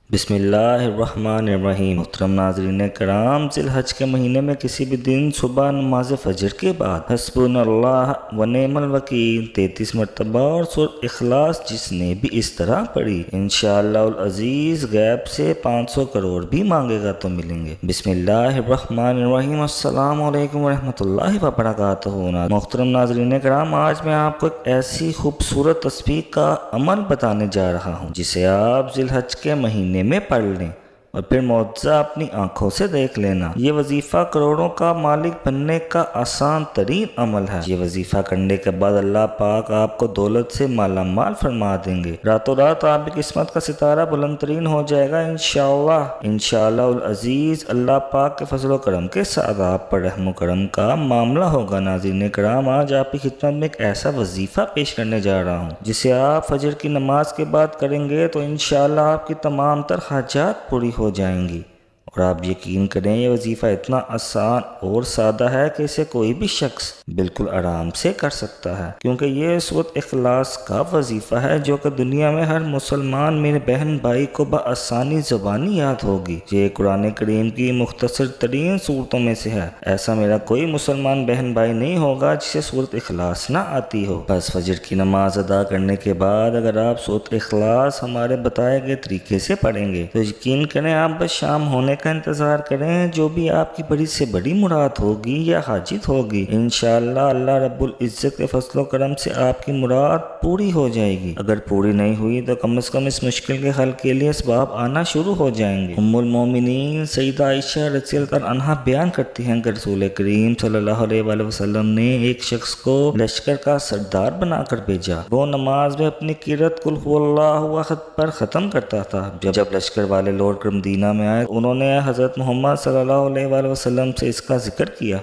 بسم اللہ الرحمن الرحیم۔ محترم ناظرین کرام، ذی الحج کے مہینے میں کسی بھی دن صبح نماز فجر کے بعد حسبنا اللہ و نعم الوکیل 33 مرتبہ اور سورۃ اخلاص جس نے بھی اس طرح پڑھی، انشاءاللہ العزیز غیب سے 500 کروڑ بھی مانگے گا تو ملیں گے۔ بسم اللہ الرحمن الرحیم۔ السلام علیکم ورحمۃ اللہ وبرکاتہ۔ محترم ناظرین کرام، آج میں آپ کو ایک ایسی خوبصورت تسبیح کا عمل بتانے جا رہا ہوں جسے آپ ذی الحج کے مہینے میں پڑھ لیں اور پھر معجزہ اپنی آنکھوں سے دیکھ لینا۔ یہ وظیفہ کروڑوں کا مالک بننے کا آسان ترین عمل ہے۔ یہ وظیفہ کرنے کے بعد اللہ پاک آپ کو دولت سے مالا مال فرما دیں گے۔ راتوں رات آپ کی قسمت کا ستارہ بلند ترین ہو جائے گا انشاءاللہ العزیز۔ اللہ پاک کے فضل و کرم کے ساتھ آپ پر رحم و کرم کا معاملہ ہوگا۔ ناظرین کرام، آج آپ کی خدمت میں ایک ایسا وظیفہ پیش کرنے جا رہا ہوں جسے آپ فجر کی نماز کے بعد کریں گے تو انشاءاللہ آپ کی تمام تر حاجات پوری ہو جائیں گی۔ اور آپ یقین کریں، یہ وظیفہ اتنا آسان اور سادہ ہے کہ اسے کوئی بھی شخص بالکل آرام سے کر سکتا ہے، کیونکہ یہ سورۃ اخلاص کا وظیفہ ہے جو کہ دنیا میں ہر مسلمان میرے بہن بھائی کو بآسانی زبانی یاد ہوگی۔ یہ قرآن کریم کی مختصر ترین صورتوں میں سے ہے۔ ایسا میرا کوئی مسلمان بہن بھائی نہیں ہوگا جسے سورۃ اخلاص نہ آتی ہو۔ بس فجر کی نماز ادا کرنے کے بعد اگر آپ سورۃ اخلاص ہمارے بتائے گئے طریقے سے پڑھیں گے تو یقین کریں آپ بس شام ہونے کا انتظار کریں، جو بھی آپ کی بڑی سے بڑی مراد ہوگی یا حاجت ہوگی انشاءاللہ اللہ رب العزت کے فضل و کرم سے آپ کی مراد پوری ہو جائے گی۔ اگر پوری نہیں ہوئی تو کم از کم اس مشکل کے حل کے لیے اسباب آنا شروع ہو جائیں گے۔ ام المومنین سیدہ عائشہ رضی اللہ عنہا بیان کرتی ہیں کہ رسول کریم صلی اللہ علیہ وآلہ وسلم نے ایک شخص کو لشکر کا سردار بنا کر بھیجا۔ وہ نماز میں اپنی قرأت قل هو اللہ احد پر ختم کرتا تھا۔ جب لشکر والے لوٹ کر مدینہ میں آئے، انہوں نے حضرت محمد صلی اللہ علیہ وآلہ وسلم سے اس کا ذکر کیا۔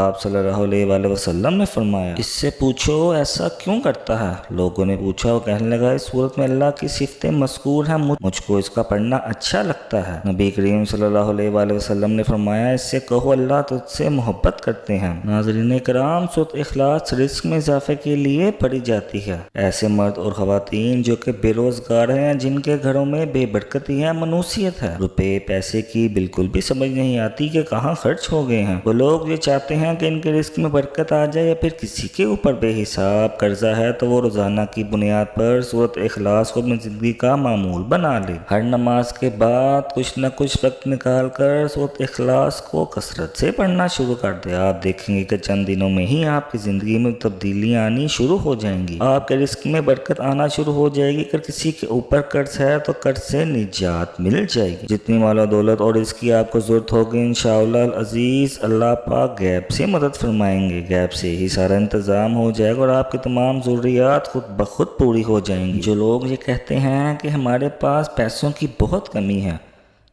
آپ صلی اللہ علیہ وآلہ وسلم نے فرمایا، اس سے پوچھو ایسا کیوں کرتا ہے؟ لوگوں نے پوچھا، وہ کہنے لگا اس صورت میں اللہ کی صفتیں مذکور ہیں، مجھ کو اس کا پڑھنا اچھا لگتا ہے۔ نبی کریم صلی اللہ علیہ وآلہ وسلم نے فرمایا، اس سے کہو اللہ تجھ سے محبت کرتے ہیں۔ ناظرین کرام، سورۃ اخلاص رزق میں اضافے کے لیے پڑھی جاتی ہے۔ ایسے مرد اور خواتین جو کہ بے روزگار ہیں، جن کے گھروں میں بے برکتی ہے، منوسیت ہے، روپے پیسے کی بالکل بھی سمجھ نہیں آتی کہ کہاں خرچ ہو گئے ہیں، وہ لوگ یہ چاہتے ہیں کہ ان کے رزق میں برکت آ جائے، یا پھر کسی کے اوپر بے حساب قرضہ ہے تو وہ روزانہ کی بنیاد پر سورۃ اخلاص کو اپنی زندگی کا معمول بنا لے۔ ہر نماز کے بعد کچھ نہ کچھ وقت نکال کر سورۃ اخلاص کو کثرت سے پڑھنا شروع کر دے۔ آپ دیکھیں گے کہ چند دنوں میں ہی آپ کی زندگی میں تبدیلیاں آنی شروع ہو جائیں گی، آپ کے رزق میں برکت آنا شروع ہو جائے گی۔ اگر کسی کے اوپر قرض ہے تو قرض سے نجات مل جائے گی۔ جتنی مال و دولت اور رزق کی آپ کو ضرورت ہوگی انشاءاللہ العزیز اللہ پاک غیب سے مدد فرمائیں گے، غیب سے ہی سارا انتظام ہو جائے گا اور آپ کی تمام ضروریات خود بخود پوری ہو جائیں گی۔ جو لوگ یہ کہتے ہیں کہ ہمارے پاس پیسوں کی بہت کمی ہے،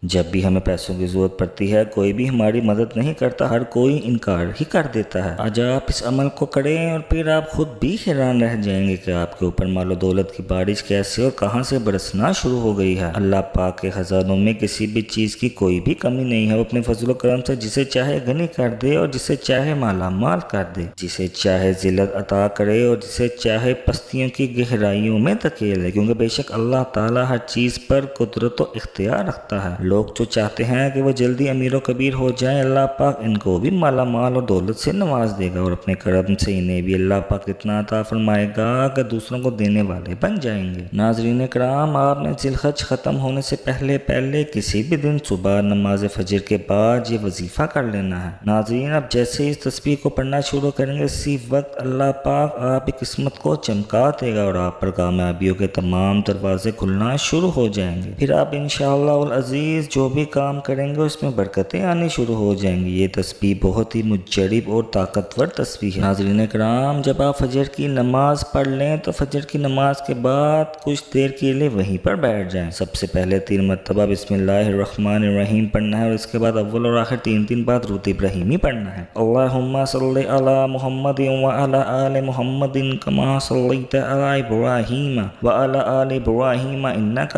جب بھی ہمیں پیسوں کی ضرورت پڑتی ہے کوئی بھی ہماری مدد نہیں کرتا، ہر کوئی انکار ہی کر دیتا ہے۔ آج آپ اس عمل کو کریں اور پھر آپ خود بھی حیران رہ جائیں گے کہ آپ کے اوپر مال و دولت کی بارش کیسے اور کہاں سے برسنا شروع ہو گئی ہے۔ اللہ پاک کے خزانوں میں کسی بھی چیز کی کوئی بھی کمی نہیں ہے۔ وہ اپنے فضل و کرم سے جسے چاہے غنی کر دے اور جسے چاہے مالا مال کر دے، جسے چاہے ذلت عطا کرے اور جسے چاہے پستیوں کی گہرائیوں میں دھکیلے، کیونکہ بے شک اللہ تعالیٰ ہر چیز پر قدرت و اختیار رکھتا ہے۔ لوگ جو چاہتے ہیں کہ وہ جلدی امیر و کبیر ہو جائیں، اللہ پاک ان کو بھی مالا مال اور دولت سے نواز دے گا اور اپنے کرم سے انہیں بھی اللہ پاک اتنا عطا فرمائے گا کہ دوسروں کو دینے والے بن جائیں گے۔ ناظرین کرام، آپ نے ذی الحج ختم ہونے سے پہلے کسی بھی دن صبح نماز فجر کے بعد یہ وظیفہ کر لینا ہے۔ ناظرین، اب جیسے اس تسبیح کو پڑھنا شروع کریں گے، اسی وقت اللہ پاک آپ کی قسمت کو چمکا دے گا اور آپ پر کامیابیوں کے تمام دروازے کھلنا شروع ہو جائیں گے۔ پھر آپ انشاءاللہ العزیز جو بھی کام کریں گے اس میں برکتیں آنی شروع ہو جائیں گی۔ یہ تسبیح بہت ہی مجرب اور طاقتور تسبیح ہے۔ ناظرین کرام، جب آپ فجر کی نماز پڑھ لیں تو فجر کی نماز کے بعد کچھ دیر کے لیے وہیں پر بیٹھ جائیں۔ سب سے پہلے 3 مرتبہ بسم اللہ الرحمن الرحیم پڑھنا ہے اور اس کے بعد اول اور آخر 3 بار درود ابراہیمی پڑھنا ہے۔ اللہم صلی علی محمد وعلی آل محمد کما صلیت علی ابراہیم وعلی آل ابراہیم انک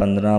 15